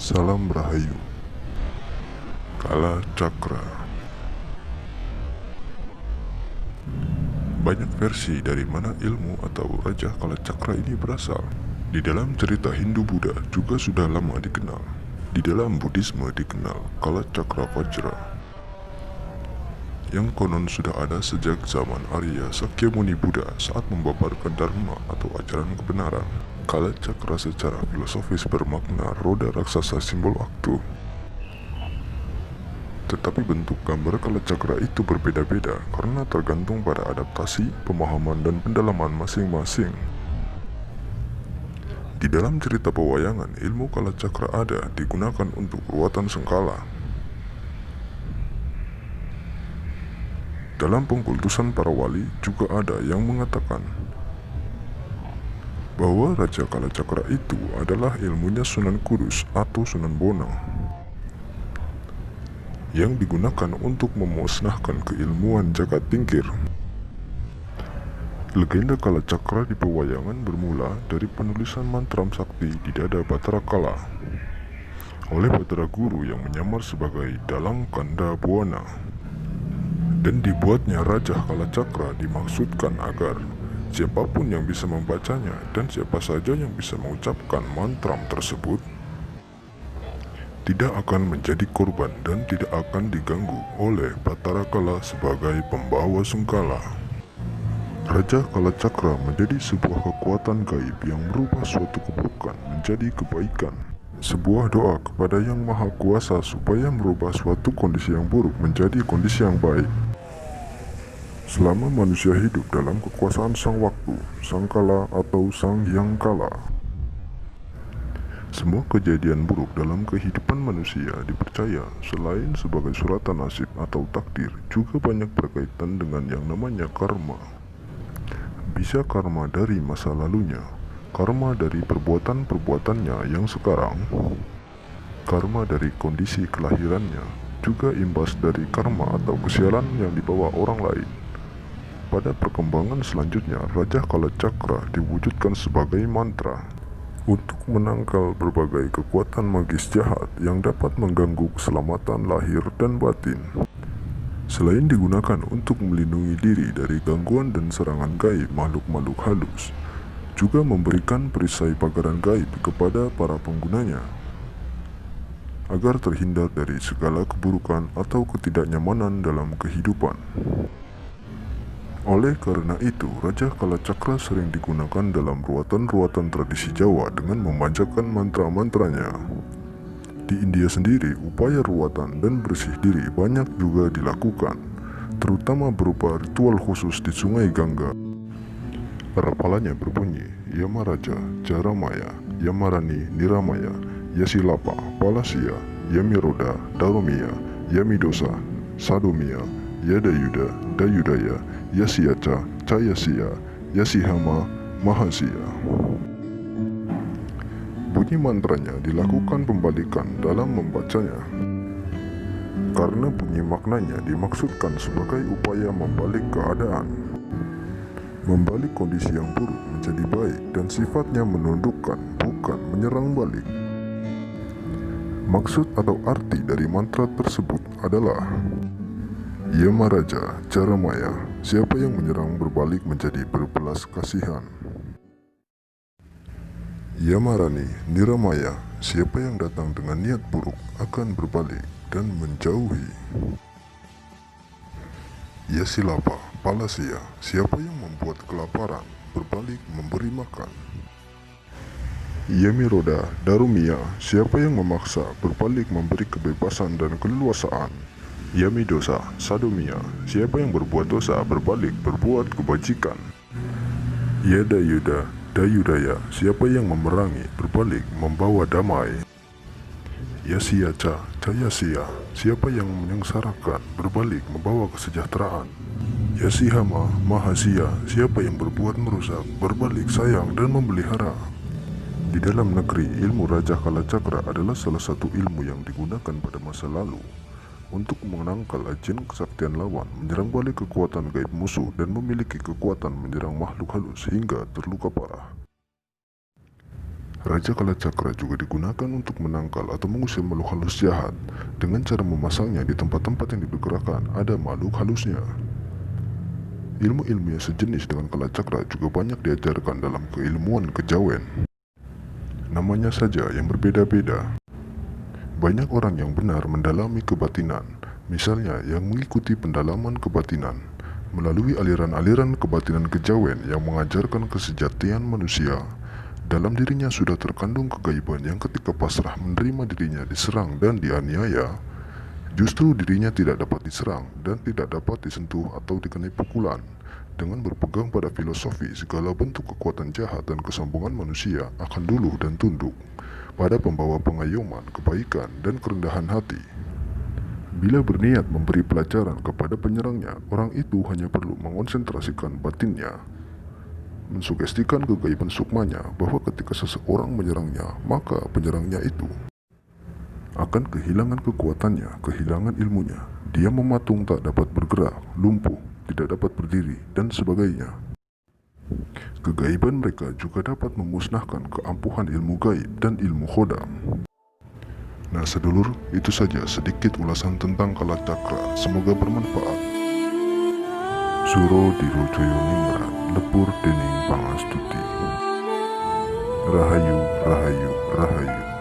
Salam Rahayu. Kala Cakra. Banyak versi dari mana ilmu atau Raja Kala Cakra ini berasal. Di dalam cerita Hindu-Buddha juga sudah lama dikenal. Di dalam Buddhisme dikenal Kala Cakra Vajra, yang konon sudah ada sejak zaman Arya Sakyamuni Buddha saat membabarkan Dharma atau ajaran kebenaran. Kala Cakra secara filosofis bermakna roda raksasa simbol waktu. Tetapi bentuk gambar Kala Cakra itu berbeda-beda karena tergantung pada adaptasi, pemahaman, dan pendalaman masing-masing. Di dalam cerita pewayangan, ilmu Kala Cakra ada digunakan untuk ruatan sengkala. Dalam pengkultusan para wali juga ada yang mengatakan bahwa Raja Kala Cakra itu adalah ilmunya Sunan Kudus atau Sunan Bonang, yang digunakan untuk memusnahkan keilmuan jagat tingkir. Legenda Kala Cakra di pewayangan bermula dari penulisan mantram sakti di dada Batara Kala oleh Batara Guru yang menyamar sebagai Dalang Kanda Buana, dan dibuatnya Raja Kala Cakra dimaksudkan agar siapapun yang bisa membacanya dan siapa saja yang bisa mengucapkan mantram tersebut tidak akan menjadi korban dan tidak akan diganggu oleh Batara Kala sebagai pembawa sengkala. Raja Kala Cakra menjadi sebuah kekuatan gaib yang merubah suatu keburukan menjadi kebaikan. Sebuah doa kepada Yang Maha Kuasa supaya merubah suatu kondisi yang buruk menjadi kondisi yang baik. Selama manusia hidup dalam kekuasaan Sang Waktu, Sang Kala atau Sang Hyang Kala, semua kejadian buruk dalam kehidupan manusia dipercaya selain sebagai suratan nasib atau takdir juga banyak berkaitan dengan yang namanya karma. Bisa karma dari masa lalunya, karma dari perbuatan-perbuatannya yang sekarang, karma dari kondisi kelahirannya, juga imbas dari karma atau kesialan yang dibawa orang lain. Pada perkembangan selanjutnya, Raja Kala Cakra diwujudkan sebagai mantra untuk menangkal berbagai kekuatan magis jahat yang dapat mengganggu keselamatan lahir dan batin. Selain digunakan untuk melindungi diri dari gangguan dan serangan gaib makhluk-makhluk halus, juga memberikan perisai pagaran gaib kepada para penggunanya agar terhindar dari segala keburukan atau ketidaknyamanan dalam kehidupan. Oleh karena itu, Raja Kala Cakra sering digunakan dalam ruatan-ruatan tradisi Jawa dengan memanjatkan mantra-mantranya. Di India sendiri, upaya ruatan dan bersih diri banyak juga dilakukan, terutama berupa ritual khusus di Sungai Gangga. Rapalannya berbunyi, Yamaraja, Jaramaya, Yamarani, Niramaya, Yasilapa, Palasya, Yamiroda, Darumia, Yamidosa, Sadomia, Yadayuda, Dayudaya, Yasiaca, Cayasya, Yasihama, Mahasya. Bunyi mantranya dilakukan pembalikan dalam membacanya, karena bunyi maknanya dimaksudkan sebagai upaya membalik keadaan, membalik kondisi yang buruk menjadi baik, dan sifatnya menundukkan, bukan menyerang balik. Maksud atau arti dari mantra tersebut adalah Yamaraja, Jaramaya, siapa yang menyerang berbalik menjadi berbelas kasihan. Yamarani, Niramaya, siapa yang datang dengan niat buruk akan berbalik dan menjauhi. Yasilapa, Palasya, siapa yang membuat kelaparan berbalik memberi makan. Yamiroda, Darumia, siapa yang memaksa berbalik memberi kebebasan dan keleluasaan. Yamidosa, Sadomia, siapa yang berbuat dosa berbalik berbuat kebajikan. Yadayuda, Dayudaya, siapa yang memerangi berbalik membawa damai. Yasiaca, Cayasya, siapa yang menyengsarakan berbalik membawa kesejahteraan. Yasihama, Mahasya, siapa yang berbuat merusak berbalik sayang dan memelihara. Di dalam negeri, ilmu Raja Kala Cakra adalah salah satu ilmu yang digunakan pada masa lalu untuk menangkal jin kesaktian lawan, menyerang balik kekuatan gaib musuh, dan memiliki kekuatan menyerang makhluk halus hingga terluka parah. Raja Kalacakra juga digunakan untuk menangkal atau mengusir makhluk halus jahat dengan cara memasangnya di tempat-tempat yang diperkirakan ada makhluk halusnya. Ilmu-ilmu yang sejenis dengan Kalacakra juga banyak diajarkan dalam keilmuan kejawen. Namanya saja yang berbeda-beda. Banyak orang yang benar mendalami kebatinan, misalnya yang mengikuti pendalaman kebatinan melalui aliran-aliran kebatinan kejawen yang mengajarkan kesejatian manusia. Dalam dirinya sudah terkandung kegaiban yang ketika pasrah menerima dirinya diserang dan dianiaya, justru dirinya tidak dapat diserang dan tidak dapat disentuh atau dikenai pukulan. Dengan berpegang pada filosofi segala bentuk kekuatan jahat dan kesombongan manusia akan luluh dan tunduk pada pembawa pengayoman, kebaikan, dan kerendahan hati. Bila berniat memberi pelajaran kepada penyerangnya, orang itu hanya perlu mengonsentrasikan batinnya, mensugestikan kegaiban sukmanya bahwa ketika seseorang menyerangnya, maka penyerangnya itu akan kehilangan kekuatannya, kehilangan ilmunya. Dia mematung, tak dapat bergerak, lumpuh, tidak dapat berdiri, dan sebagainya. Kegaiban mereka juga dapat memusnahkan keampuhan ilmu gaib dan ilmu khodam. Nah sedulur, itu saja sedikit ulasan tentang Kalacakra. Semoga bermanfaat. Suro Dirojoyo Ningrat, Lepur Dening Pangastuti. Rahayu, Rahayu, Rahayu.